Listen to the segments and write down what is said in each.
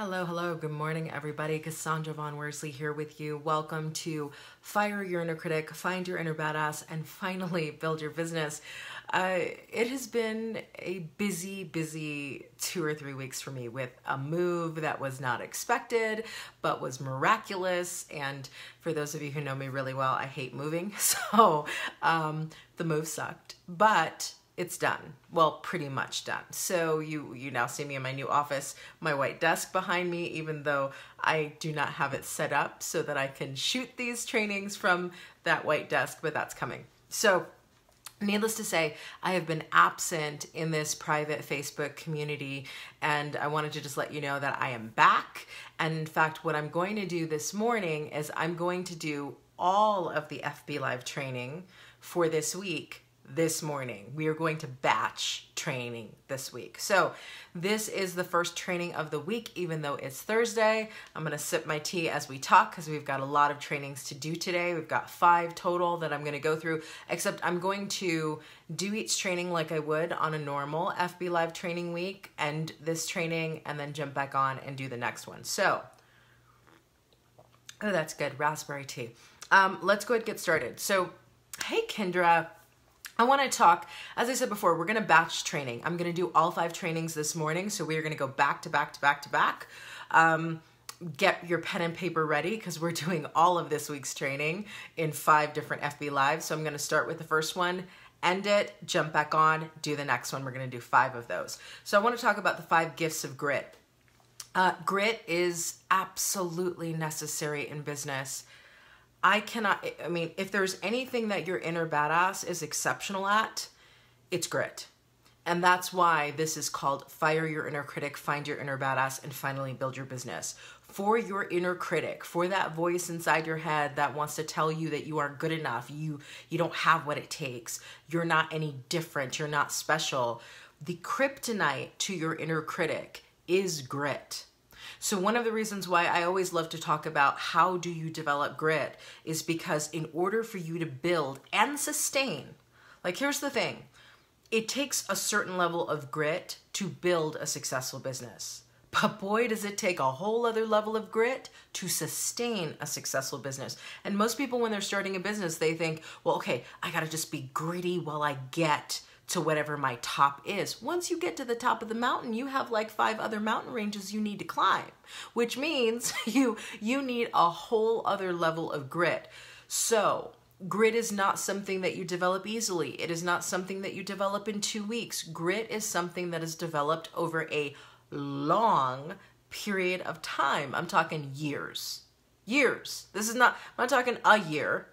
Hello, hello, good morning everybody. Cassandra Von Worsley here with you. Welcome to Fire Your Inner Critic, Find Your Inner Badass, and finally build your business. It has been a busy 2 or 3 weeks for me with a move that was not expected, but was miraculous. And for those of you who know me really well, I hate moving. So the move sucked, but it's done. Well, pretty much done. So you now see me in my new office, my white desk behind me, even though I do not have it set up so that I can shoot these trainings from that white desk, but that's coming. So needless to say, I have been absent in this private Facebook community, and I wanted to just let you know that I am back. And in fact, what I'm going to do this morning is I'm going to do all of the FB Live training for this week. This morning, we are going to batch training this week. So this is the first training of the week, even though it's Thursday. I'm going to sip my tea as we talk because we've got a lot of trainings to do today. We've got 5 total that I'm going to go through, except I'm going to do each training like I would on a normal FB Live training week, end this training, and then jump back on and do the next one. So, oh, that's good. Raspberry tea. Let's go ahead and get started. So, hey, Kendra. I want to talk, as I said before, we're going to batch training. I'm going to do all 5 trainings this morning. So we are going to go back to back to back to back. Get your pen and paper ready because we're doing all of this week's training in 5 different FB Lives. So I'm going to start with the first one, end it, jump back on, do the next one. We're going to do 5 of those. So I want to talk about the 5 gifts of grit. Grit is absolutely necessary in business. If there's anything that your inner badass is exceptional at, it's grit. And that's why this is called Fire Your Inner Critic, Find Your Inner Badass, and finally build your business. For your inner critic, for that voice inside your head that wants to tell you that you aren't good enough, you don't have what it takes, you're not any different, you're not special. The kryptonite to your inner critic is grit. So one of the reasons why I always love to talk about how do you develop grit is because in order for you to build and sustain, like here's the thing, it takes a certain level of grit to build a successful business. But boy, does it take a whole other level of grit to sustain a successful business. And most people when they're starting a business, they think, well, okay, I gotta just be gritty while I get to whatever my top is. Once you get to the top of the mountain, you have like 5 other mountain ranges you need to climb, which means you need a whole other level of grit. So grit is not something that you develop easily. It is not something that you develop in 2 weeks. Grit is something that is developed over a long period of time. I'm talking years. Years. I'm not talking a year.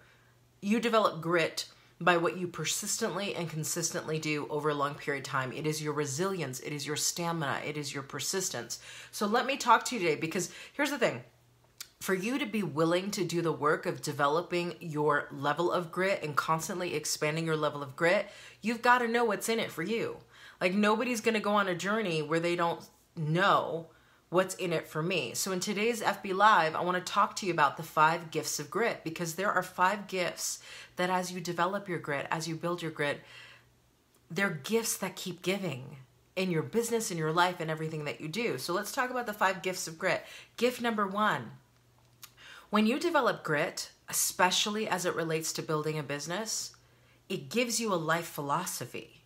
You develop grit by what you persistently and consistently do over a long period of time. It is your resilience, it is your stamina, it is your persistence. So let me talk to you today because here's the thing. For you to be willing to do the work of developing your level of grit and constantly expanding your level of grit, you've got to know what's in it for you. Like nobody's going to go on a journey where they don't know what's in it for me. So in today's FB Live, I want to talk to you about the 5 gifts of grit because there are 5 gifts that as you develop your grit, as you build your grit, they're gifts that keep giving in your business, in your life, and everything that you do. So let's talk about the 5 gifts of grit. Gift number 1, when you develop grit, especially as it relates to building a business, it gives you a life philosophy.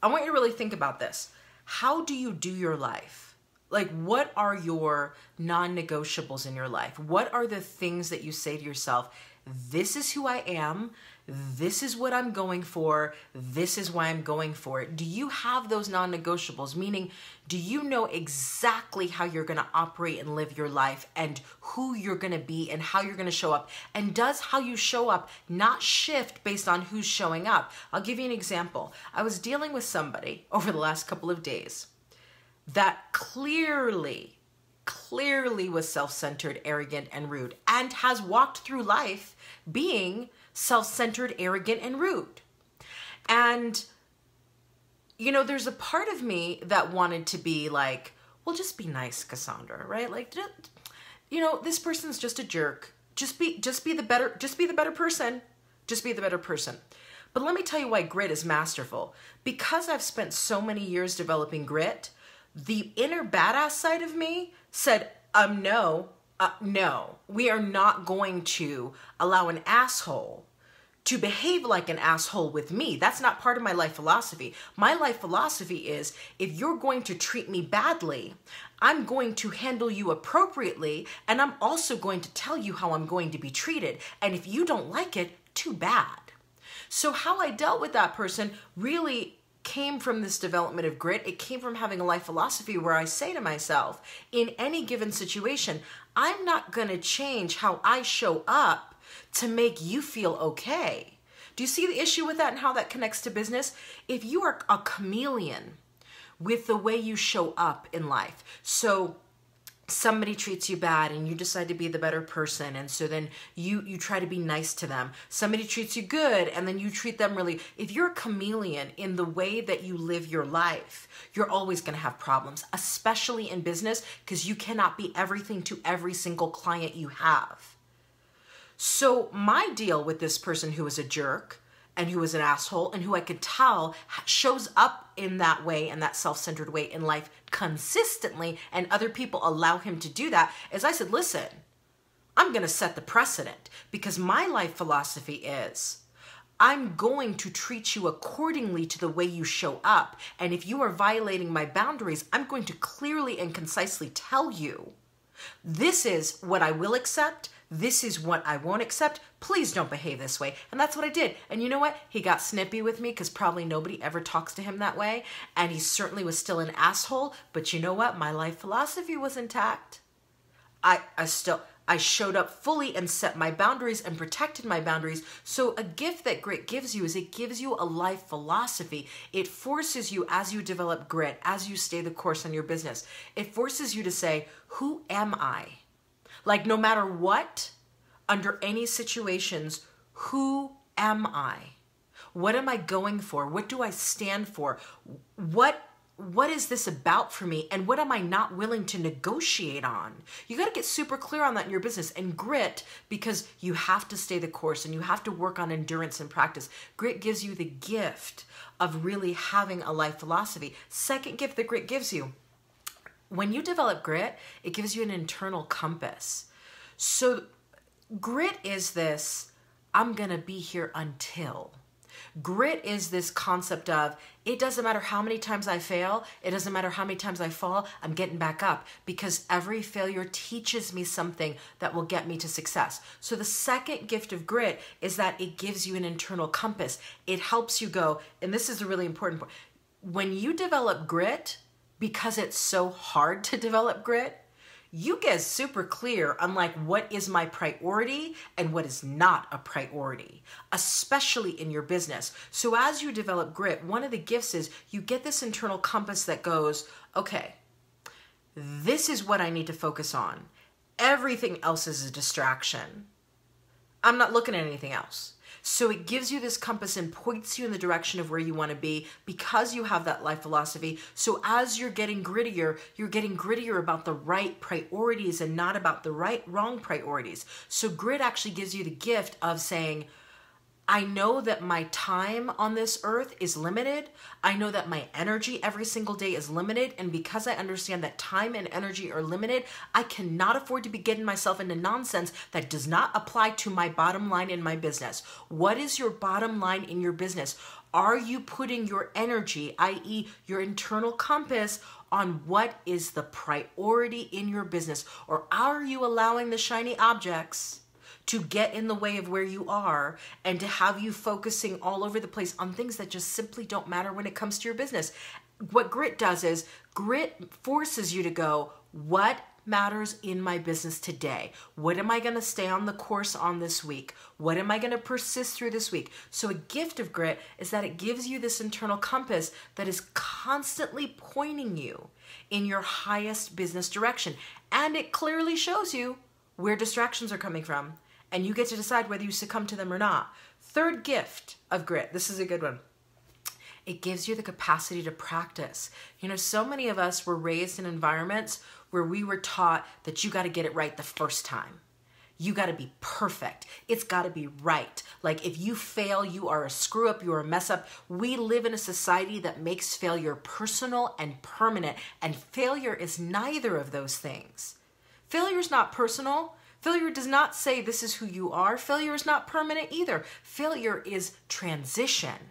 I want you to really think about this. How do you do your life? Like, what are your non-negotiables in your life? What are the things that you say to yourself, this is who I am, this is what I'm going for, this is why I'm going for it? Do you have those non-negotiables? Meaning, do you know exactly how you're going to operate and live your life and who you're going to be and how you're going to show up? And does how you show up not shift based on who's showing up? I'll give you an example. I was dealing with somebody over the last couple of days that clearly was self-centered, arrogant, and rude, and has walked through life being self-centered, arrogant, and rude. And, you know, there's a part of me that wanted to be like, well, just be nice, Cassandra, right? Like, you know, this person's just a jerk. Just be the better person. Just be the better person. But let me tell you why grit is masterful. Because I've spent so many years developing grit, The inner badass side of me said, no, we are not going to allow an asshole to behave like an asshole with me. That's not part of my life philosophy. My life philosophy is, if you're going to treat me badly, I'm going to handle you appropriately, and I'm also going to tell you how I'm going to be treated. And if you don't like it, too bad. So how I dealt with that person really came from this development of grit. It came from having a life philosophy where I say to myself, in any given situation, I'm not going to change how I show up to make you feel okay. Do you see the issue with that and how that connects to business? If you are a chameleon with the way you show up in life, so somebody treats you bad and you decide to be the better person, and so then you try to be nice to them. Somebody treats you good and then you treat them really. If you're a chameleon in the way that you live your life, you're always going to have problems, especially in business, because you cannot be everything to every single client you have. So my deal with this person who was a jerk and who was an asshole and who I could tell shows up in that way and that self-centered way in life consistently, and other people allow him to do that, is I said, listen, I'm going to set the precedent, because my life philosophy is, I'm going to treat you accordingly to the way you show up. And if you are violating my boundaries, I'm going to clearly and concisely tell you, this is what I will accept. This is what I won't accept. Please don't behave this way. And that's what I did. And you know what? He got snippy with me because probably nobody ever talks to him that way. And he certainly was still an asshole. But you know what? My life philosophy was intact. I showed up fully and set my boundaries and protected my boundaries. So a gift that grit gives you is it gives you a life philosophy. It forces you, as you develop grit, as you stay the course on your business, it forces you to say, who am I? Like, no matter what, under any situations, who am I? What am I going for? What do I stand for? What is this about for me? And what am I not willing to negotiate on? You got to get super clear on that in your business. And grit, because you have to stay the course and you have to work on endurance and practice. Grit gives you the gift of really having a life philosophy. Second gift that grit gives you, when you develop grit, it gives you an internal compass. So grit is this, I'm going to be here until. Grit is this concept of, it doesn't matter how many times I fail, it doesn't matter how many times I fall, I'm getting back up, because every failure teaches me something that will get me to success. So the second gift of grit is that it gives you an internal compass. It helps you go, and this is a really important point. When you develop grit, because it's so hard to develop grit, you get super clear on like what is my priority and what is not a priority, especially in your business. So as you develop grit, one of the gifts is you get this internal compass that goes, okay, this is what I need to focus on. Everything else is a distraction. I'm not looking at anything else. So it gives you this compass and points you in the direction of where you want to be because you have that life philosophy. So as you're getting grittier about the right priorities and not about the wrong priorities. So grit actually gives you the gift of saying, I know that my time on this earth is limited. I know that my energy every single day is limited. And because I understand that time and energy are limited, I cannot afford to be getting myself into nonsense that does not apply to my bottom line in my business. What is your bottom line in your business? Are you putting your energy, i.e. your internal compass, on what is the priority in your business? Or are you allowing the shiny objects to get in the way of where you are and to have you focusing all over the place on things that just simply don't matter when it comes to your business? What grit does is grit forces you to go, what matters in my business today? What am I going to stay on the course on this week? What am I going to persist through this week? So a gift of grit is that it gives you this internal compass that is constantly pointing you in your highest business direction. And it clearly shows you where distractions are coming from. And you get to decide whether you succumb to them or not. Third gift of grit. This is a good one. It gives you the capacity to practice. You know, so many of us were raised in environments where we were taught that you got to get it right the first time. You got to be perfect. It's got to be right. Like if you fail, you are a screw up, you are a mess up. We live in a society that makes failure personal and permanent, and failure is neither of those things. Failure is not personal. Failure does not say this is who you are. Failure is not permanent either. Failure is transition.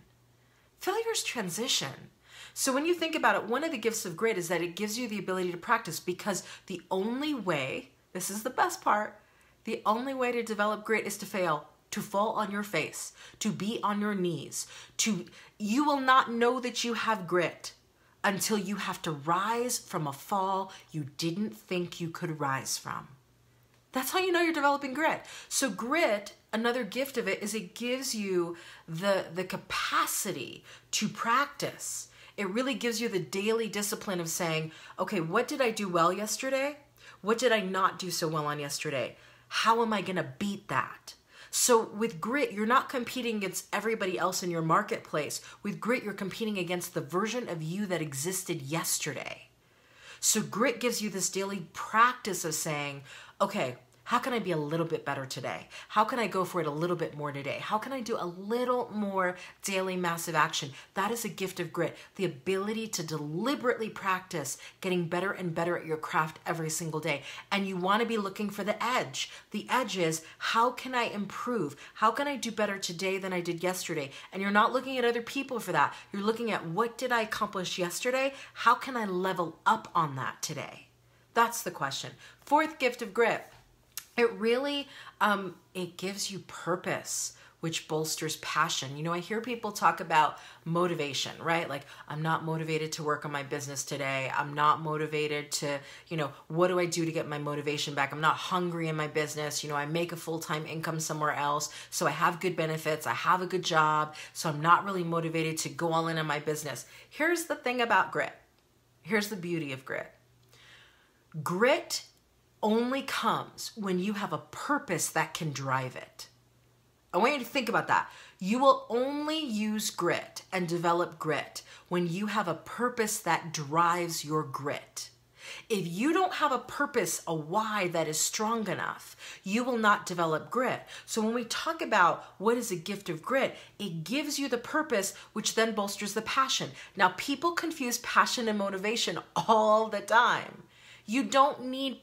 Failure is transition. So when you think about it, one of the gifts of grit is that it gives you the ability to practice, because the only way, this is the best part, the only way to develop grit is to fail, to fall on your face, to be on your knees, you will not know that you have grit until you have to rise from a fall you didn't think you could rise from. That's how you know you're developing grit. So grit, another gift of it is it gives you the capacity to practice. It really gives you the daily discipline of saying, okay, what did I do well yesterday? What did I not do so well on yesterday? How am I going to beat that? So with grit, you're not competing against everybody else in your marketplace. With grit, you're competing against the version of you that existed yesterday. So grit gives you this daily practice of saying, okay, how can I be a little bit better today? How can I go for it a little bit more today? How can I do a little more daily massive action? That is a gift of grit, the ability to deliberately practice getting better and better at your craft every single day. And you want to be looking for the edge. The edge is, how can I improve? How can I do better today than I did yesterday? And you're not looking at other people for that. You're looking at, what did I accomplish yesterday? How can I level up on that today? That's the question. Fourth gift of grit. It really, it gives you purpose, which bolsters passion. You know, I hear people talk about motivation, right? Like, I'm not motivated to work on my business today. I'm not motivated to, what do I do to get my motivation back? I'm not hungry in my business. I make a full-time income somewhere else. So I have good benefits. I have a good job. So I'm not really motivated to go all in on my business. Here's the thing about grit. Here's the beauty of grit. Grit only comes when you have a purpose that can drive it. I want you to think about that. You will only use grit and develop grit when you have a purpose that drives your grit. If you don't have a purpose, a why that is strong enough, you will not develop grit. So when we talk about what is a gift of grit, it gives you the purpose, which then bolsters the passion. Now, people confuse passion and motivation all the time. You don't need,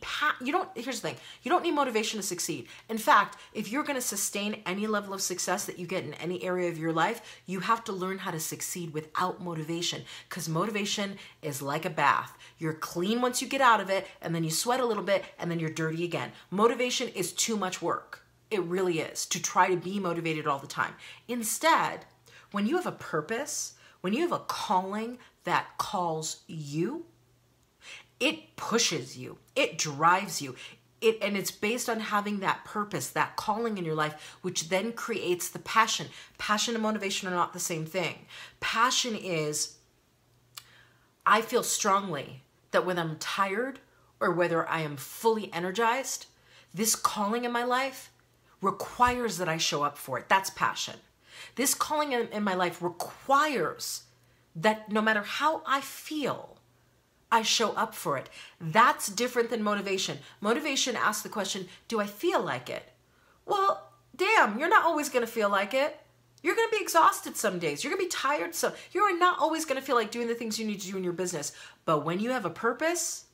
here's the thing, you don't need motivation to succeed. In fact, if you're going to sustain any level of success that you get in any area of your life, you have to learn how to succeed without motivation, because motivation is like a bath. You're clean once you get out of it, and then you sweat a little bit, and then you're dirty again. Motivation is too much work. It really is, to try to be motivated all the time. Instead, when you have a purpose, when you have a calling that calls you, it pushes you, it drives you, and it's based on having that purpose, that calling in your life, which then creates the passion. Passion and motivation are not the same thing. Passion is, I feel strongly that when I'm tired or whether I am fully energized, this calling in my life requires that I show up for it. That's passion. This calling in my life requires that no matter how I feel, I show up for it. That's different than motivation. Motivation asks the question, do I feel like it? Well, damn, you're not always going to feel like it. You're going to be exhausted some days. You're going to be tired. So you are not always going to feel like doing the things you need to do in your business. But when you have a purpose,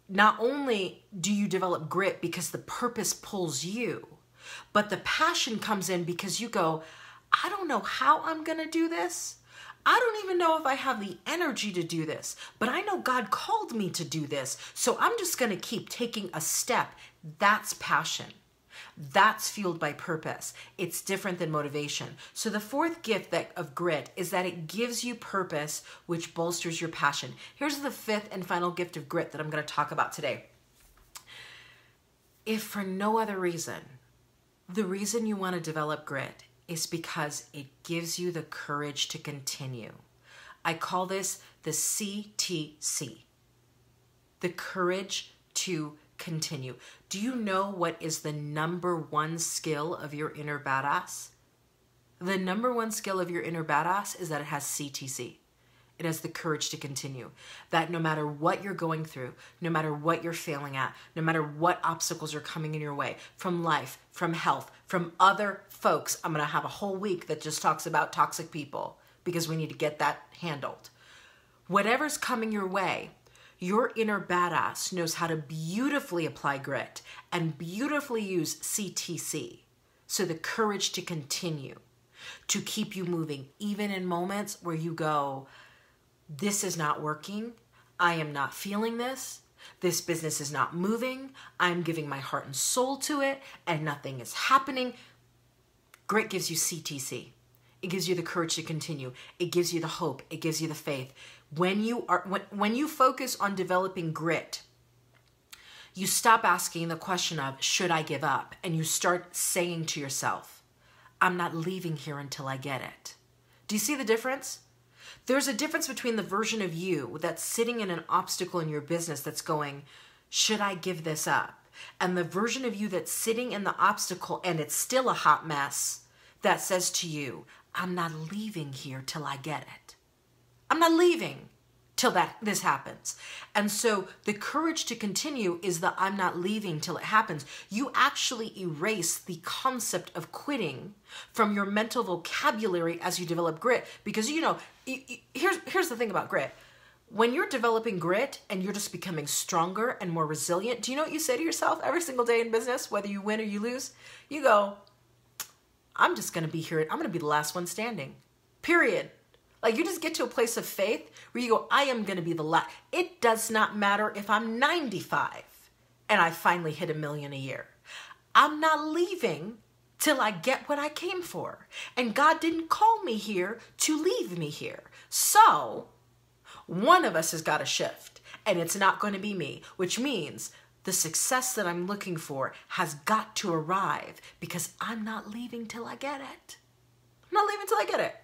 not only do you develop grit because the purpose pulls you, but the passion comes in because you go, I don't know how I'm going to do this. I don't even know if I have the energy to do this, but I know God called me to do this. So I'm just going to keep taking a step. That's passion. That's fueled by purpose. It's different than motivation. So the fourth gift of grit is that it gives you purpose, which bolsters your passion. Here's the fifth and final gift of grit that I'm going to talk about today. If for no other reason, the reason you want to develop grit is because it gives you the courage to continue. I call this the CTC, the courage to continue. Do you know what is the number one skill of your inner badass? The number one skill of your inner badass is that it has CTC. It has the courage to continue. That no matter what you're going through, no matter what you're failing at, no matter what obstacles are coming in your way, from life, from health, from other folks, I'm going to have a whole week that just talks about toxic people because we need to get that handled. Whatever's coming your way, your inner badass knows how to beautifully apply grit and beautifully use CTC. So the courage to continue, to keep you moving, even in moments where you go, this is not working. I am not feeling this. This business is not moving. I'm giving my heart and soul to it and nothing is happening. Grit gives you CTC. It gives you the courage to continue. It gives you the hope. It gives you the faith. When you focus on developing grit, you stop asking the question of, should I give up? And you start saying to yourself, I'm not leaving here until I get it. Do you see the difference? There's a difference between the version of you that's sitting in an obstacle in your business that's going, should I give this up? And the version of you that's sitting in the obstacle and it's still a hot mess that says to you, I'm not leaving here till I get it. I'm not leaving till this happens. And so the courage to continue is the I'm not leaving till it happens. You actually erase the concept of quitting from your mental vocabulary as you develop grit. Because, here's the thing about grit. When you're developing grit and you're just becoming stronger and more resilient, do you know what you say to yourself every single day in business, whether you win or you lose? You go, I'm just going to be here. I'm going to be the last one standing. Period. Like you just get to a place of faith where you go, I am going to be the last. It does not matter if I'm 95 and I finally hit $1 million a year. I'm not leaving till I get what I came for. And God didn't call me here to leave me here. So one of us has got to shift and it's not going to be me, which means the success that I'm looking for has got to arrive because I'm not leaving till I get it. I'm not leaving till I get it.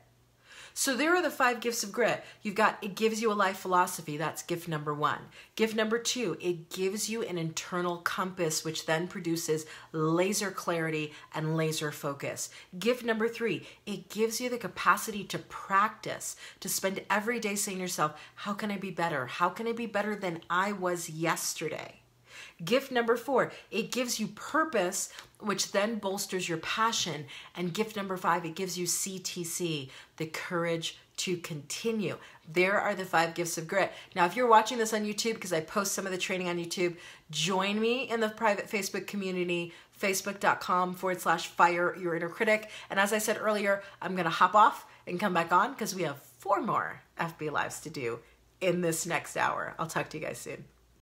So there are the 5 gifts of grit. You've got, it gives you a life philosophy. That's gift number 1. Gift number 2, it gives you an internal compass, which then produces laser clarity and laser focus. Gift number 3, it gives you the capacity to practice, to spend every day saying to yourself, how can I be better? How can I be better than I was yesterday? Gift number 4, it gives you purpose, which then bolsters your passion. And gift number 5, it gives you CTC, the courage to continue. There are the 5 gifts of grit. Now, if you're watching this on YouTube, because I post some of the training on YouTube, join me in the private Facebook community, facebook.com/fire your inner critic. And as I said earlier, I'm going to hop off and come back on because we have 4 more FB Lives to do in this next hour. I'll talk to you guys soon.